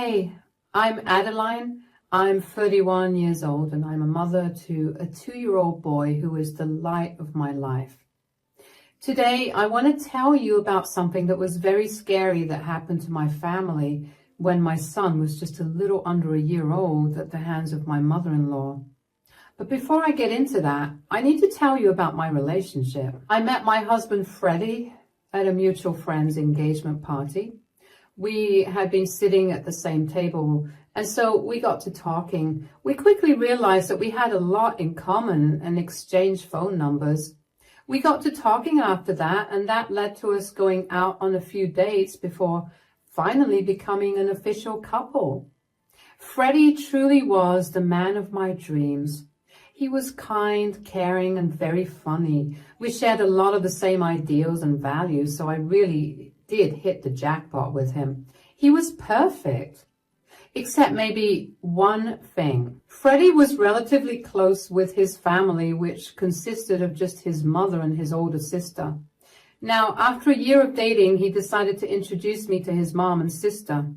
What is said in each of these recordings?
Hey, I'm Adeline. I'm 31 years old and I'm a mother to a 2-year-old boy who is the light of my life. Today, I want to tell you about something that was very scary that happened to my family when my son was just a little under a year old at the hands of my mother-in-law. But before I get into that, I need to tell you about my relationship. I met my husband Freddie at a mutual friend's engagement party. We had been sitting at the same table, and so we got to talking. We quickly realized that we had a lot in common and exchanged phone numbers. We got to talking after that, and that led to us going out on a few dates before finally becoming an official couple. Freddie truly was the man of my dreams. He was kind, caring, and very funny. We shared a lot of the same ideals and values, so I really did hit the jackpot with him. He was perfect, except maybe one thing. Freddie was relatively close with his family, which consisted of just his mother and his older sister. Now, after a year of dating, he decided to introduce me to his mom and sister.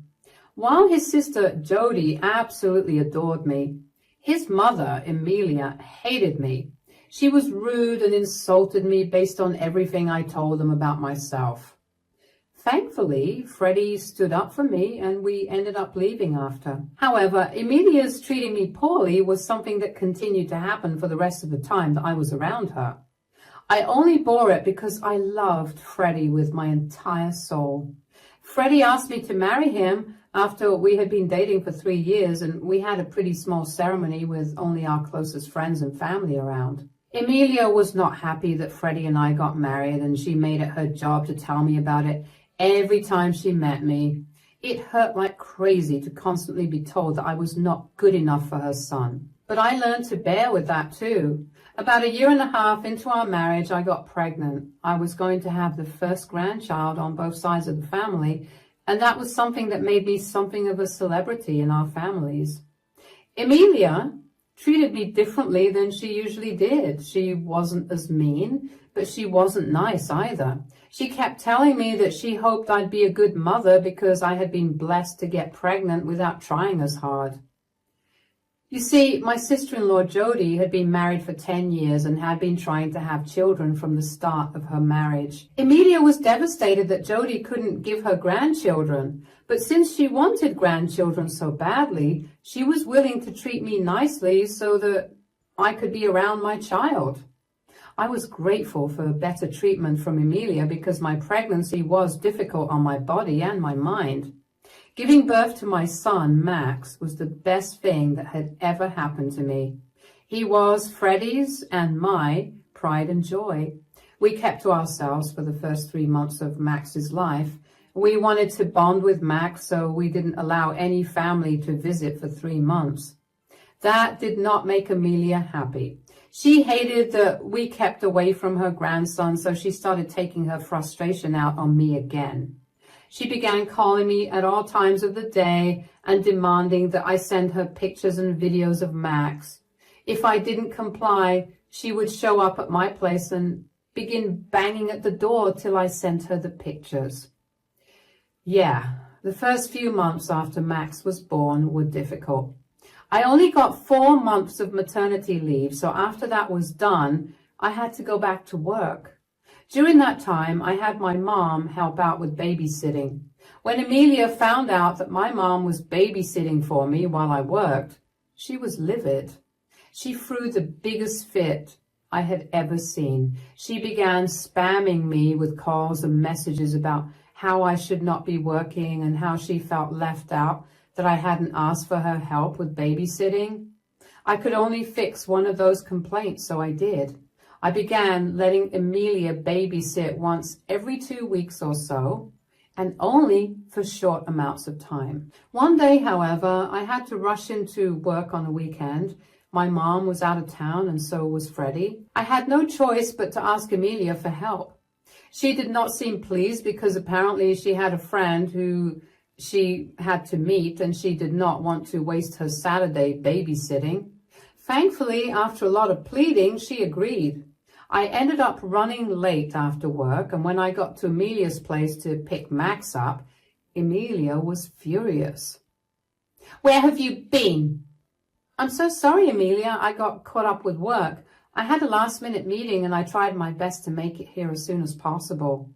While his sister, Jody, absolutely adored me, his mother, Emilia, hated me. She was rude and insulted me based on everything I told them about myself. Thankfully, Freddie stood up for me and we ended up leaving after. However, Emilia's treating me poorly was something that continued to happen for the rest of the time that I was around her. I only bore it because I loved Freddie with my entire soul. Freddie asked me to marry him after we had been dating for 3 years, and we had a pretty small ceremony with only our closest friends and family around. Emilia was not happy that Freddie and I got married, and she made it her job to tell me about it every time she met me. It hurt like crazy to constantly be told that I was not good enough for her son. But I learned to bear with that too. About 1.5 years into our marriage, I got pregnant. I was going to have the first grandchild on both sides of the family, and that was something that made me something of a celebrity in our families. Emilia treated me differently than she usually did. She wasn't as mean, but she wasn't nice either. She kept telling me that she hoped I'd be a good mother because I had been blessed to get pregnant without trying as hard. You see, my sister-in-law Jody had been married for 10 years and had been trying to have children from the start of her marriage. Emilia was devastated that Jody couldn't give her grandchildren, but since she wanted grandchildren so badly, she was willing to treat me nicely so that I could be around my child. I was grateful for better treatment from Emilia because my pregnancy was difficult on my body and my mind. Giving birth to my son, Max, was the best thing that had ever happened to me. He was Freddie's and my pride and joy. We kept to ourselves for the first 3 months of Max's life. We wanted to bond with Max, so we didn't allow any family to visit for 3 months. That did not make Emilia happy. She hated that we kept away from her grandson, so she started taking her frustration out on me again. She began calling me at all times of the day and demanding that I send her pictures and videos of Max. If I didn't comply, she would show up at my place and begin banging at the door till I sent her the pictures. Yeah, the first few months after Max was born were difficult. I only got 4 months of maternity leave, so after that was done, I had to go back to work. During that time, I had my mom help out with babysitting. When Emilia found out that my mom was babysitting for me while I worked, she was livid. She threw the biggest fit I had ever seen. She began spamming me with calls and messages about how I should not be working and how she felt left out, that I hadn't asked for her help with babysitting. I could only fix one of those complaints, so I did. I began letting Emilia babysit once every 2 weeks or so, and only for short amounts of time. One day, however, I had to rush into work on a weekend. My mom was out of town, and so was Freddie. I had no choice but to ask Emilia for help. She did not seem pleased because apparently she had a friend who she had to meet, and she did not want to waste her Saturday babysitting. Thankfully, after a lot of pleading, she agreed. I ended up running late after work, and when I got to Emilia's place to pick Max up, Emilia was furious. Where have you been? I'm so sorry, Amelia. I got caught up with work. I had a last-minute meeting and I tried my best to make it here as soon as possible.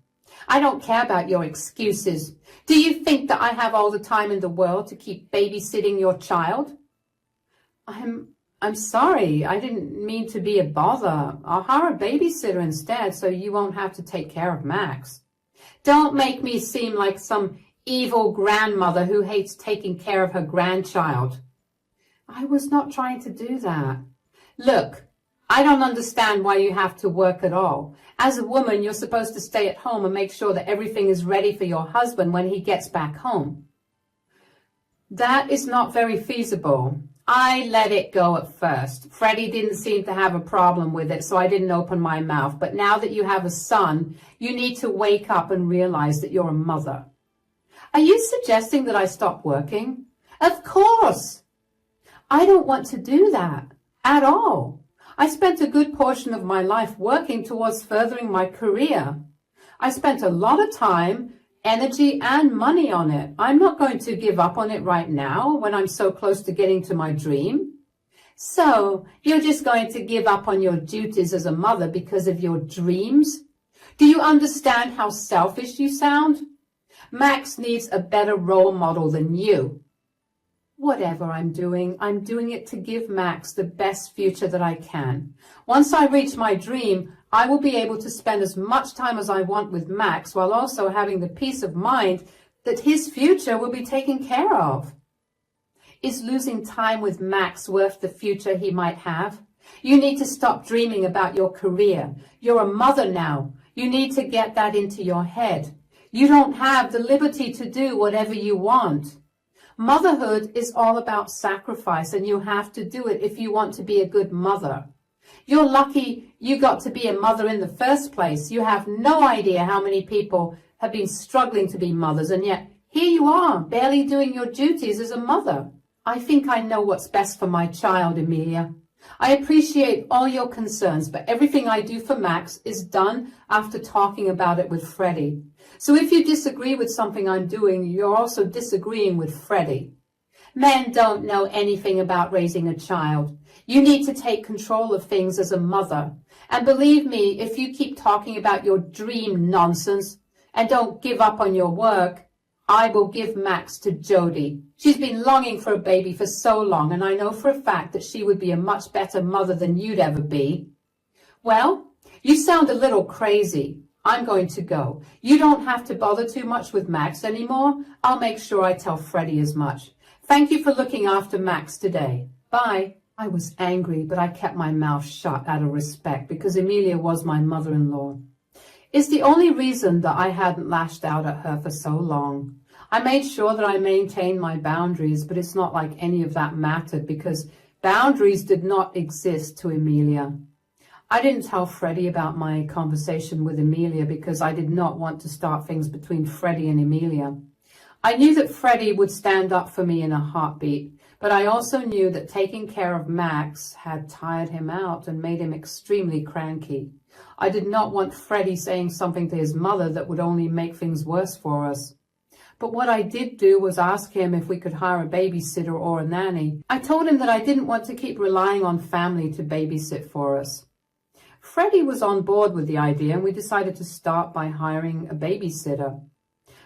I don't care about your excuses. Do you think that I have all the time in the world to keep babysitting your child? I'm sorry. I didn't mean to be a bother. I'll hire a babysitter instead so you won't have to take care of Max. Don't make me seem like some evil grandmother who hates taking care of her grandchild. I was not trying to do that. Look, I don't understand why you have to work at all. As a woman, you're supposed to stay at home and make sure that everything is ready for your husband when he gets back home. That is not very feasible. I let it go at first. Freddie didn't seem to have a problem with it, so I didn't open my mouth. But now that you have a son, you need to wake up and realize that you're a mother. Are you suggesting that I stop working? Of course. I don't want to do that at all. I spent a good portion of my life working towards furthering my career. I spent a lot of time, energy, and money on it. I'm not going to give up on it right now when I'm so close to getting to my dream. So, you're just going to give up on your duties as a mother because of your dreams? Do you understand how selfish you sound? Max needs a better role model than you. Whatever I'm doing it to give Max the best future that I can. Once I reach my dream, I will be able to spend as much time as I want with Max while also having the peace of mind that his future will be taken care of. Is losing time with Max worth the future he might have? You need to stop dreaming about your career. You're a mother now. You need to get that into your head. You don't have the liberty to do whatever you want. Motherhood is all about sacrifice, and you have to do it if you want to be a good mother. You're lucky you got to be a mother in the first place. You have no idea how many people have been struggling to be mothers, and yet here you are, barely doing your duties as a mother. I think I know what's best for my child, Amelia. I appreciate all your concerns, but everything I do for Max is done after talking about it with Freddie. So if you disagree with something I'm doing, you're also disagreeing with Freddie. Men don't know anything about raising a child. You need to take control of things as a mother. And believe me, if you keep talking about your dream nonsense and don't give up on your work, I will give Max to Jody. She's been longing for a baby for so long, and I know for a fact that she would be a much better mother than you'd ever be. Well, you sound a little crazy. I'm going to go. You don't have to bother too much with Max anymore. I'll make sure I tell Freddie as much. Thank you for looking after Max today. Bye. I was angry, but I kept my mouth shut out of respect because Amelia was my mother-in-law. It's the only reason that I hadn't lashed out at her for so long. I made sure that I maintained my boundaries, but it's not like any of that mattered because boundaries did not exist to Amelia. I didn't tell Freddie about my conversation with Amelia because I did not want to start things between Freddie and Amelia. I knew that Freddie would stand up for me in a heartbeat, but I also knew that taking care of Max had tired him out and made him extremely cranky. I did not want Freddie saying something to his mother that would only make things worse for us. But what I did do was ask him if we could hire a babysitter or a nanny. I told him that I didn't want to keep relying on family to babysit for us. Freddie was on board with the idea, and we decided to start by hiring a babysitter.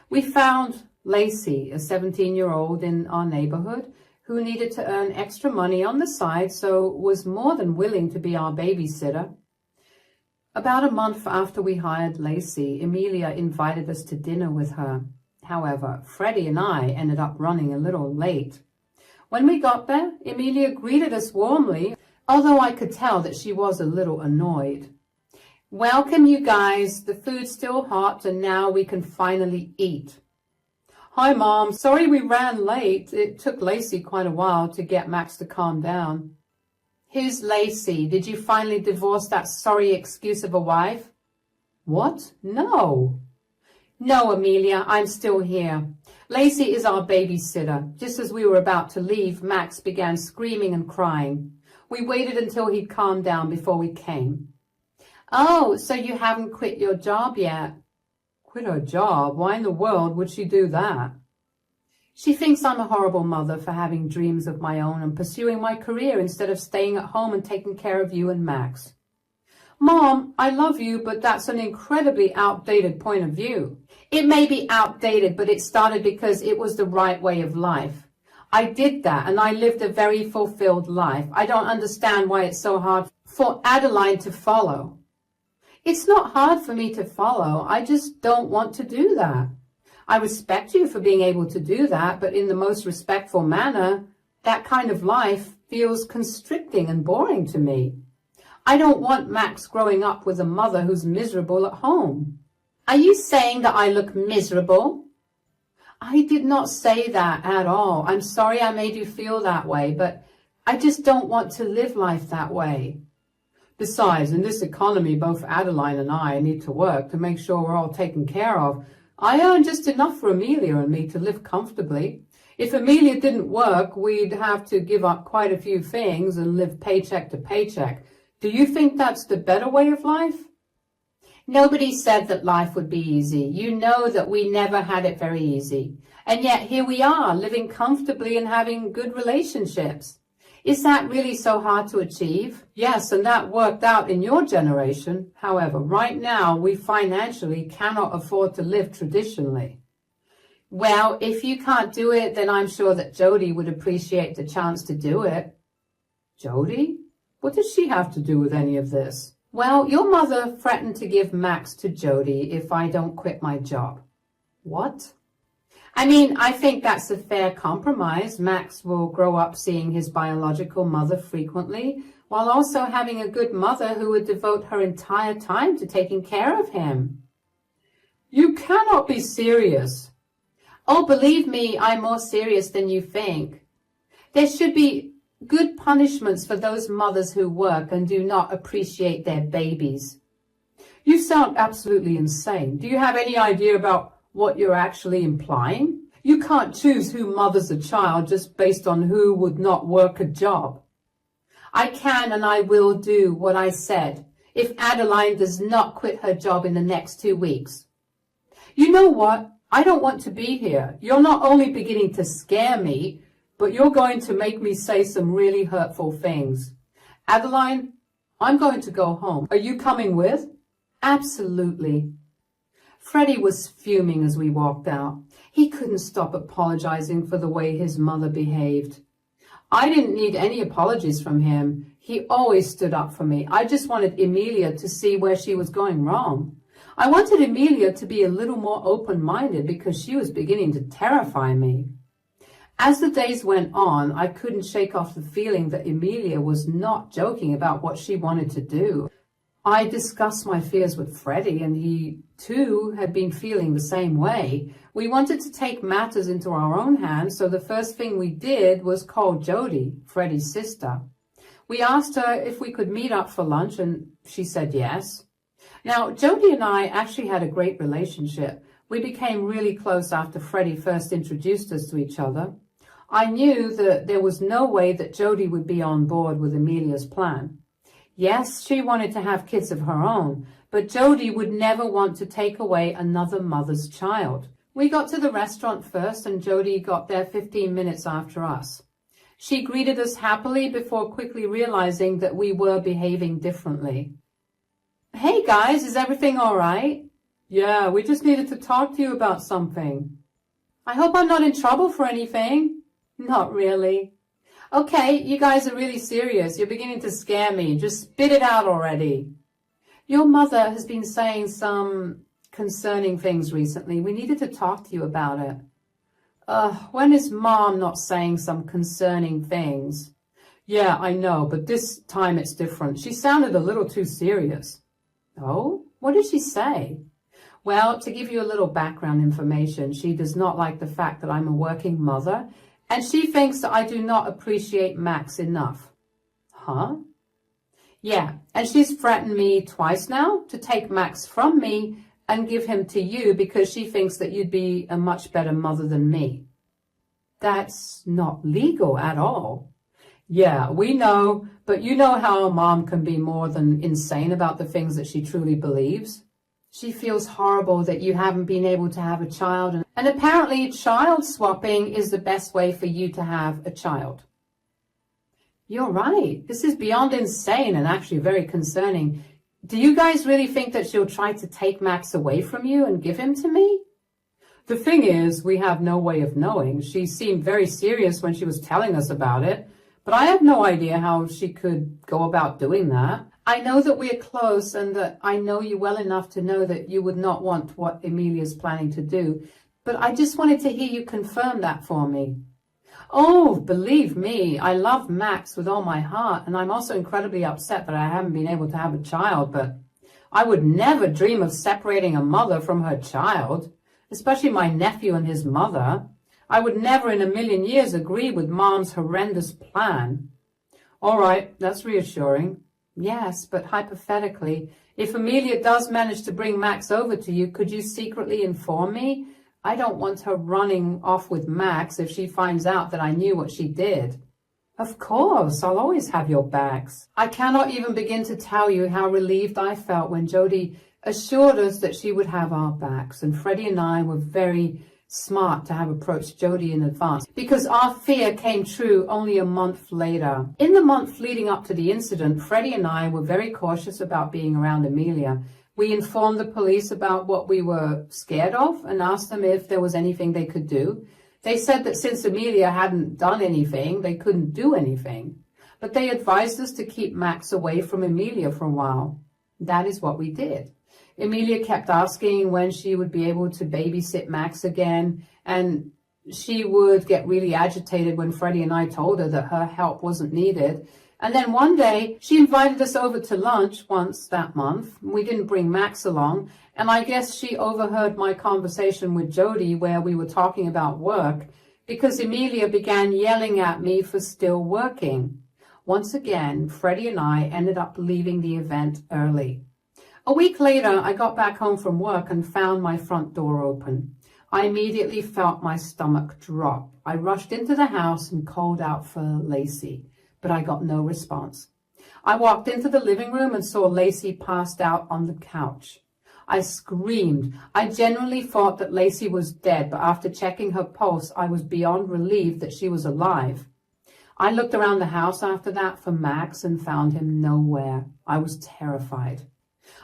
We found Lacey, a 17-year-old in our neighborhood, who needed to earn extra money on the side, so was more than willing to be our babysitter. About a month after we hired Lacey, Amelia invited us to dinner with her. However, Freddie and I ended up running a little late. When we got there, Amelia greeted us warmly, although I could tell that she was a little annoyed. Welcome, you guys. The food's still hot, and now we can finally eat. Hi, Mom. Sorry we ran late. It took Lacey quite a while to get Max to calm down. Who's Lacey? Did you finally divorce that sorry excuse of a wife? What? No. No, Amelia, I'm still here. Lacey is our babysitter. Just as we were about to leave, Max began screaming and crying. We waited until he'd calmed down before we came. Oh, so you haven't quit your job yet? Quit her job? Why in the world would she do that? She thinks I'm a horrible mother for having dreams of my own and pursuing my career instead of staying at home and taking care of you and Max. Mom, I love you, but that's an incredibly outdated point of view. It may be outdated, but it started because it was the right way of life. I did that, and I lived a very fulfilled life. I don't understand why it's so hard for Adeline to follow. It's not hard for me to follow. I just don't want to do that. I respect you for being able to do that, but in the most respectful manner, that kind of life feels constricting and boring to me. I don't want Max growing up with a mother who's miserable at home. Are you saying that I look miserable? I did not say that at all. I'm sorry I made you feel that way, but I just don't want to live life that way. Besides, in this economy, both Adeline and I need to work to make sure we're all taken care of. I earn just enough for Amelia and me to live comfortably. If Amelia didn't work, we'd have to give up quite a few things and live paycheck to paycheck. Do you think that's the better way of life? Nobody said that life would be easy. You know that we never had it very easy. And yet here we are, living comfortably and having good relationships. Is that really so hard to achieve? Yes, and that worked out in your generation. However, right now, we financially cannot afford to live traditionally. Well, if you can't do it, then I'm sure that Jody would appreciate the chance to do it. Jody? What does she have to do with any of this? Well, your mother threatened to give Max to Jody if I don't quit my job. What? I mean, I think that's a fair compromise. Max will grow up seeing his biological mother frequently, while also having a good mother who would devote her entire time to taking care of him. You cannot be serious. Oh, believe me, I'm more serious than you think. There should be good punishments for those mothers who work and do not appreciate their babies. You sound absolutely insane. Do you have any idea about what you're actually implying? You can't choose who mothers a child just based on who would not work a job. I can and I will do what I said if Adeline does not quit her job in the next 2 weeks. You know what? I don't want to be here. You're not only beginning to scare me, but you're going to make me say some really hurtful things. Adeline, I'm going to go home. Are you coming with? Absolutely. Freddie was fuming as we walked out. He couldn't stop apologizing for the way his mother behaved. I didn't need any apologies from him. He always stood up for me. I just wanted Amelia to see where she was going wrong. I wanted Amelia to be a little more open-minded because she was beginning to terrify me. As the days went on, I couldn't shake off the feeling that Amelia was not joking about what she wanted to do. I discussed my fears with Freddie, and he, too, had been feeling the same way. We wanted to take matters into our own hands, so the first thing we did was call Jody, Freddie's sister. We asked her if we could meet up for lunch, and she said yes. Now, Jody and I actually had a great relationship. We became really close after Freddie first introduced us to each other. I knew that there was no way that Jody would be on board with Amelia's plan. Yes, she wanted to have kids of her own, but Jody would never want to take away another mother's child. We got to the restaurant first, and Jody got there 15 minutes after us. She greeted us happily before quickly realizing that we were behaving differently. Hey guys, is everything all right? Yeah, we just needed to talk to you about something. I hope I'm not in trouble for anything. Not really. Okay, you guys are really serious. You're beginning to scare me. Just spit it out already. Your mother has been saying some concerning things recently. We needed to talk to you about it. When is Mom not saying some concerning things? Yeah, I know, but this time it's different. She sounded a little too serious. Oh, what did she say? Well, to give you a little background information, she does not like the fact that I'm a working mother, and she thinks that I do not appreciate Max enough. Huh? Yeah, and she's threatened me twice now to take Max from me and give him to you because she thinks that you'd be a much better mother than me. That's not legal at all. Yeah, we know, but you know how a mom can be more than insane about the things that she truly believes. She feels horrible that you haven't been able to have a child. And apparently child swapping is the best way for you to have a child. You're right. This is beyond insane and actually very concerning. Do you guys really think that she'll try to take Max away from you and give him to me? The thing is, we have no way of knowing. She seemed very serious when she was telling us about it, but I have no idea how she could go about doing that. I know that we're close and that I know you well enough to know that you would not want what Emilia's planning to do, but I just wanted to hear you confirm that for me. Oh, believe me, I love Max with all my heart, and I'm also incredibly upset that I haven't been able to have a child, but I would never dream of separating a mother from her child, especially my nephew and his mother. I would never in a million years agree with Mom's horrendous plan. All right, that's reassuring. Yes, but hypothetically, if Emilia does manage to bring Max over to you, could you secretly inform me? I don't want her running off with Max if she finds out that I knew what she did. Of course, I'll always have your backs. I cannot even begin to tell you how relieved I felt when Jody assured us that she would have our backs, and Freddie and I were very smart to have approached Jody in advance because our fear came true only a month later. In the month leading up to the incident, Freddie and I were very cautious about being around Emilia. We informed the police about what we were scared of and asked them if there was anything they could do. They said that since Emilia hadn't done anything, they couldn't do anything. But they advised us to keep Max away from Emilia for a while. That is what we did. Emilia kept asking when she would be able to babysit Max again, and she would get really agitated when Freddie and I told her that her help wasn't needed. And then one day, she invited us over to lunch once that month. We didn't bring Max along, and I guess she overheard my conversation with Jody where we were talking about work, because Emilia began yelling at me for still working. Once again, Freddie and I ended up leaving the event early. A week later, I got back home from work and found my front door open. I immediately felt my stomach drop. I rushed into the house and called out for Lacey, but I got no response. I walked into the living room and saw Lacey passed out on the couch. I screamed. I genuinely thought that Lacey was dead, but after checking her pulse, I was beyond relieved that she was alive. I looked around the house after that for Max and found him nowhere. I was terrified.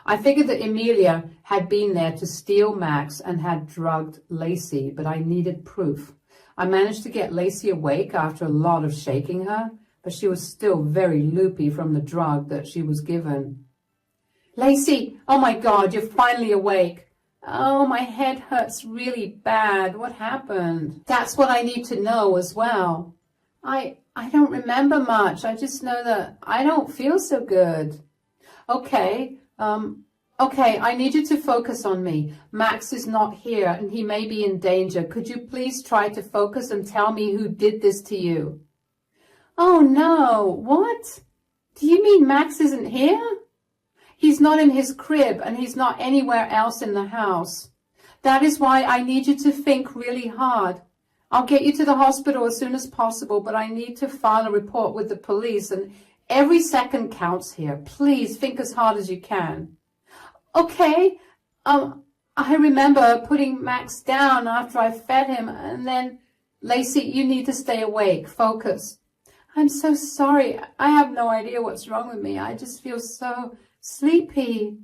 I figured that Emilia had been there to steal Max and had drugged Lacey, but I needed proof. I managed to get Lacey awake after a lot of shaking her, but she was still very loopy from the drug that she was given. Lacey, oh my God, you're finally awake. Oh, my head hurts really bad. What happened? That's what I need to know as well. I don't remember much. I just know that I don't feel so good. Okay, I need you to focus on me. Max is not here and he may be in danger. Could you please try to focus and tell me who did this to you? Oh no, what? Do you mean Max isn't here? He's not in his crib and he's not anywhere else in the house. That is why I need you to think really hard. I'll get you to the hospital as soon as possible, but I need to file a report with the police and every second counts here. Please think as hard as you can. Okay, I remember putting Max down after I fed him, and then, Lacey, you need to stay awake. Focus. I'm so sorry. I have no idea what's wrong with me. I just feel so sleepy.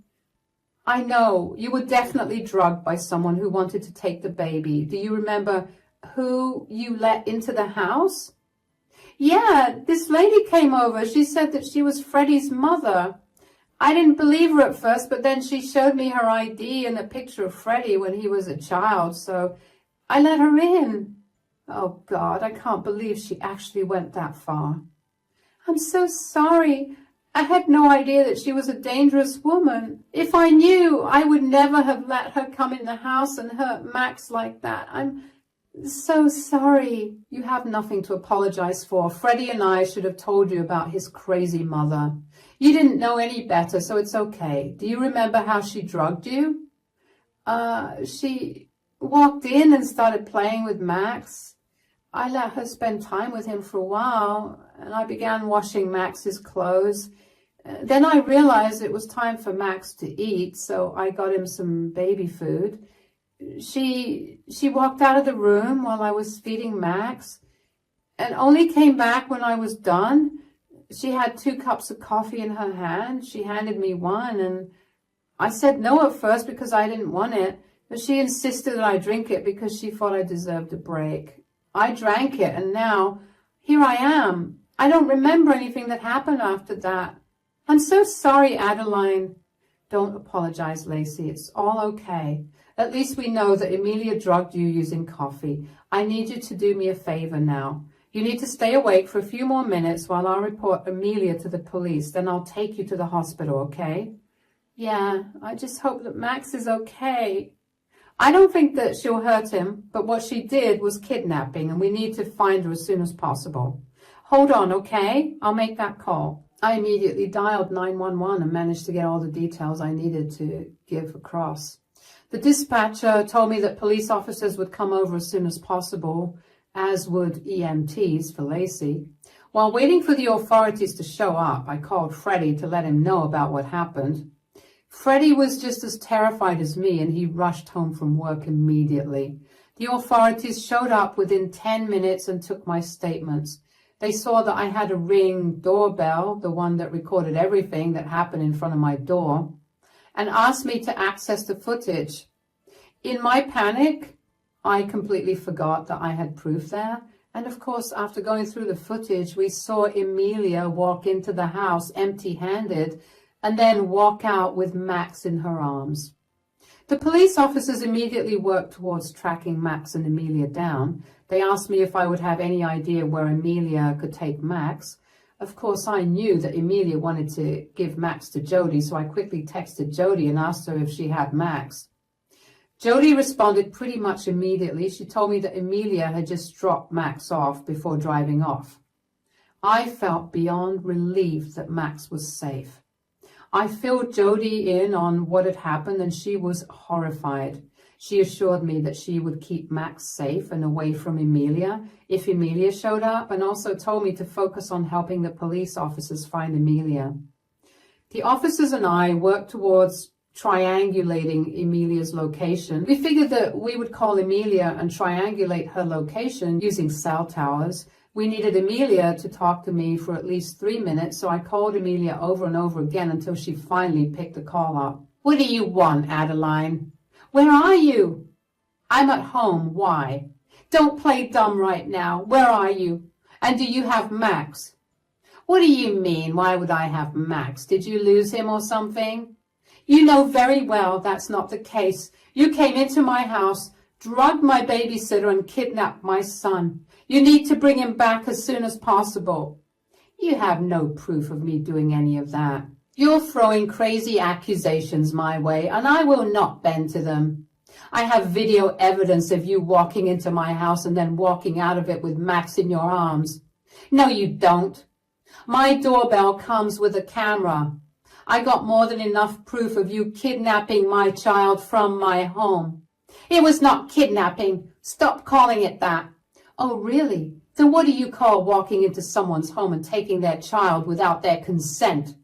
I know. You were definitely drugged by someone who wanted to take the baby. Do you remember who you let into the house? Yeah, this lady came over. She said that she was Freddie's mother. I didn't believe her at first, but then she showed me her ID and a picture of Freddie when he was a child, so I let her in. Oh, God, I can't believe she actually went that far. I'm so sorry. I had no idea that she was a dangerous woman. If I knew, I would never have let her come in the house and hurt Max like that. I'm so sorry. You have nothing to apologize for. Freddie and I should have told you about his crazy mother. You didn't know any better, so it's okay. Do you remember how she drugged you? She walked in and started playing with Max. I let her spend time with him for a while, and I began washing Max's clothes. Then I realized it was time for Max to eat, so I got him some baby food. She walked out of the room while I was feeding Max and only came back when I was done. She had 2 cups of coffee in her hand. She handed me one, and I said no at first because I didn't want it, but she insisted that I drink it because she thought I deserved a break. I drank it, and now here I am. I don't remember anything that happened after that. I'm so sorry, Adeline. Don't apologize, Lacey. It's all okay. At least we know that Emilia drugged you using coffee. I need you to do me a favor now. You need to stay awake for a few more minutes while I report Emilia to the police. Then I'll take you to the hospital, okay? Yeah, I just hope that Max is okay. I don't think that she'll hurt him, but what she did was kidnapping, and we need to find her as soon as possible. Hold on, okay? I'll make that call. I immediately dialed 911 and managed to get all the details I needed to give across. The dispatcher told me that police officers would come over as soon as possible, as would EMTs for Lacey. While waiting for the authorities to show up, I called Freddie to let him know about what happened. Freddie was just as terrified as me, and he rushed home from work immediately. The authorities showed up within 10 minutes and took my statements. They saw that I had a Ring doorbell, the one that recorded everything that happened in front of my door, and asked me to access the footage. In my panic, I completely forgot that I had proof there. And of course, after going through the footage, we saw Emilia walk into the house empty-handed and then walk out with Max in her arms. The police officers immediately worked towards tracking Max and Emilia down. They asked me if I would have any idea where Emilia could take Max. Of course, I knew that Emilia wanted to give Max to Jody, so I quickly texted Jody and asked her if she had Max. Jody responded pretty much immediately. She told me that Emilia had just dropped Max off before driving off. I felt beyond relief that Max was safe. I filled Jody in on what had happened, and she was horrified. She assured me that she would keep Max safe and away from Emilia if Emilia showed up, and also told me to focus on helping the police officers find Emilia. The officers and I worked towards triangulating Emilia's location. We figured that we would call Emilia and triangulate her location using cell towers. We needed Emilia to talk to me for at least 3 minutes, so I called Emilia over and over again until she finally picked the call up. What do you want, Adeline? Where are you? I'm at home. Why? Don't play dumb right now. Where are you? And do you have Max? What do you mean? Why would I have Max? Did you lose him or something? You know very well that's not the case. You came into my house, drugged my babysitter, and kidnapped my son. You need to bring him back as soon as possible. You have no proof of me doing any of that. You're throwing crazy accusations my way, and I will not bend to them. I have video evidence of you walking into my house and then walking out of it with Max in your arms. No, you don't. My doorbell comes with a camera. I got more than enough proof of you kidnapping my child from my home. It was not kidnapping. Stop calling it that. Oh, really? Then what do you call walking into someone's home and taking their child without their consent?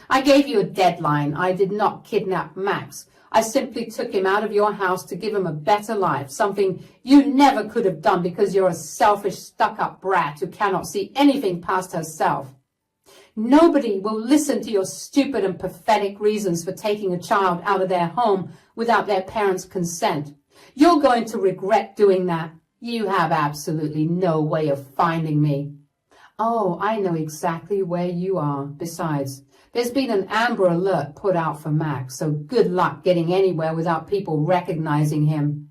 I gave you a deadline. I did not kidnap Max. I simply took him out of your house to give him a better life, something you never could have done because you're a selfish, stuck-up brat who cannot see anything past herself. Nobody will listen to your stupid and pathetic reasons for taking a child out of their home without their parents' consent. You're going to regret doing that. You have absolutely no way of finding me. Oh, I know exactly where you are. Besides, there's been an Amber Alert put out for Max, so good luck getting anywhere without people recognizing him.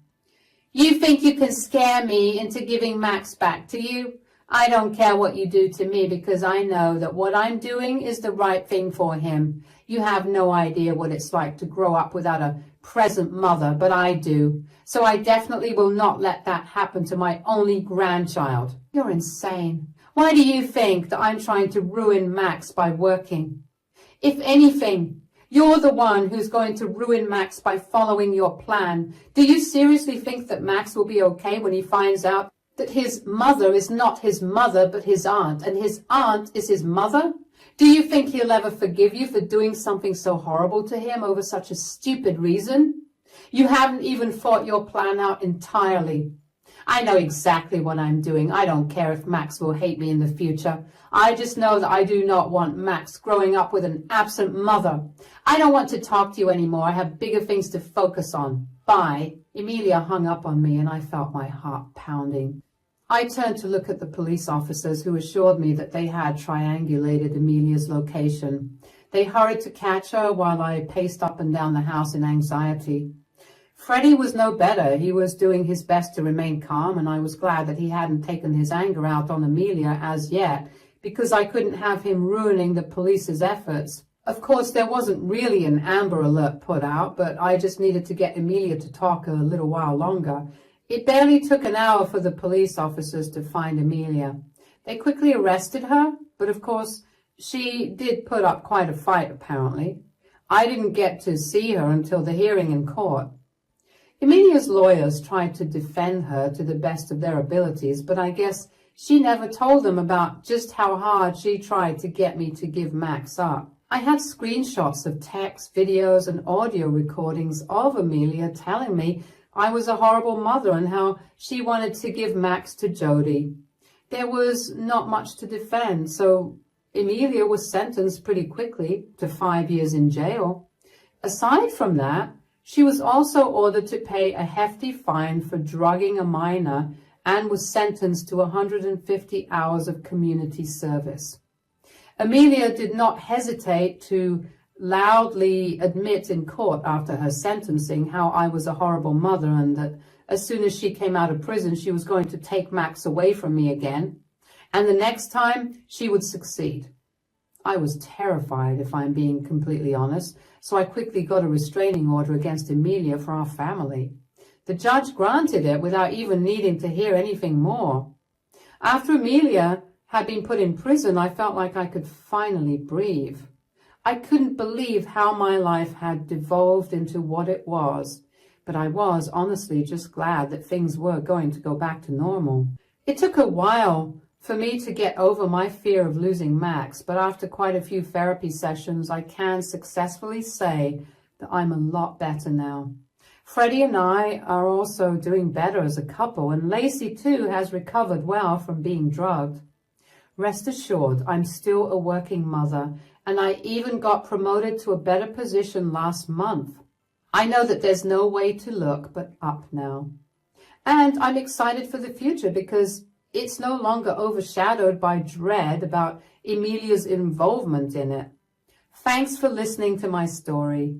You think you can scare me into giving Max back to you? I don't care what you do to me because I know that what I'm doing is the right thing for him. You have no idea what it's like to grow up without a present mother, but I do. So I definitely will not let that happen to my only grandchild. You're insane. Why do you think that I'm trying to ruin Max by working? If anything, you're the one who's going to ruin Max by following your plan. Do you seriously think that Max will be okay when he finds out that his mother is not his mother but his aunt, and his aunt is his mother? Do you think he'll ever forgive you for doing something so horrible to him over such a stupid reason? You haven't even thought your plan out entirely. I know exactly what I'm doing. I don't care if Max will hate me in the future. I just know that I do not want Max growing up with an absent mother. I don't want to talk to you anymore. I have bigger things to focus on. Bye. Emilia hung up on me and I felt my heart pounding. I turned to look at the police officers who assured me that they had triangulated Emilia's location. They hurried to catch her while I paced up and down the house in anxiety. Freddie was no better. He was doing his best to remain calm, and I was glad that he hadn't taken his anger out on Emilia as yet, because I couldn't have him ruining the police's efforts. Of course, there wasn't really an Amber Alert put out, but I just needed to get Emilia to talk a little while longer. It barely took an hour for the police officers to find Emilia. They quickly arrested her, but of course, she did put up quite a fight, apparently. I didn't get to see her until the hearing in court. Emilia's lawyers tried to defend her to the best of their abilities, but I guess she never told them about just how hard she tried to get me to give Max up. I had screenshots of texts, videos, and audio recordings of Emilia telling me I was a horrible mother and how she wanted to give Max to Jody. There was not much to defend, so Emilia was sentenced pretty quickly to 5 years in jail. Aside from that, she was also ordered to pay a hefty fine for drugging a minor and was sentenced to 150 hours of community service. Emilia did not hesitate to loudly admit in court after her sentencing how I was a horrible mother and that as soon as she came out of prison, she was going to take Max away from me again. And the next time, she would succeed. I was terrified, if I'm being completely honest, so I quickly got a restraining order against Emilia for our family. The judge granted it without even needing to hear anything more. After Emilia had been put in prison, I felt like I could finally breathe. I couldn't believe how my life had devolved into what it was, but I was honestly just glad that things were going to go back to normal. It took a while for me to get over my fear of losing Max, but after quite a few therapy sessions, I can successfully say that I'm a lot better now. Freddie and I are also doing better as a couple, and Lacey too has recovered well from being drugged. Rest assured, I'm still a working mother, and I even got promoted to a better position last month. I know that there's no way to look but up now. And I'm excited for the future because it's no longer overshadowed by dread about Emilia's involvement in it. Thanks for listening to my story.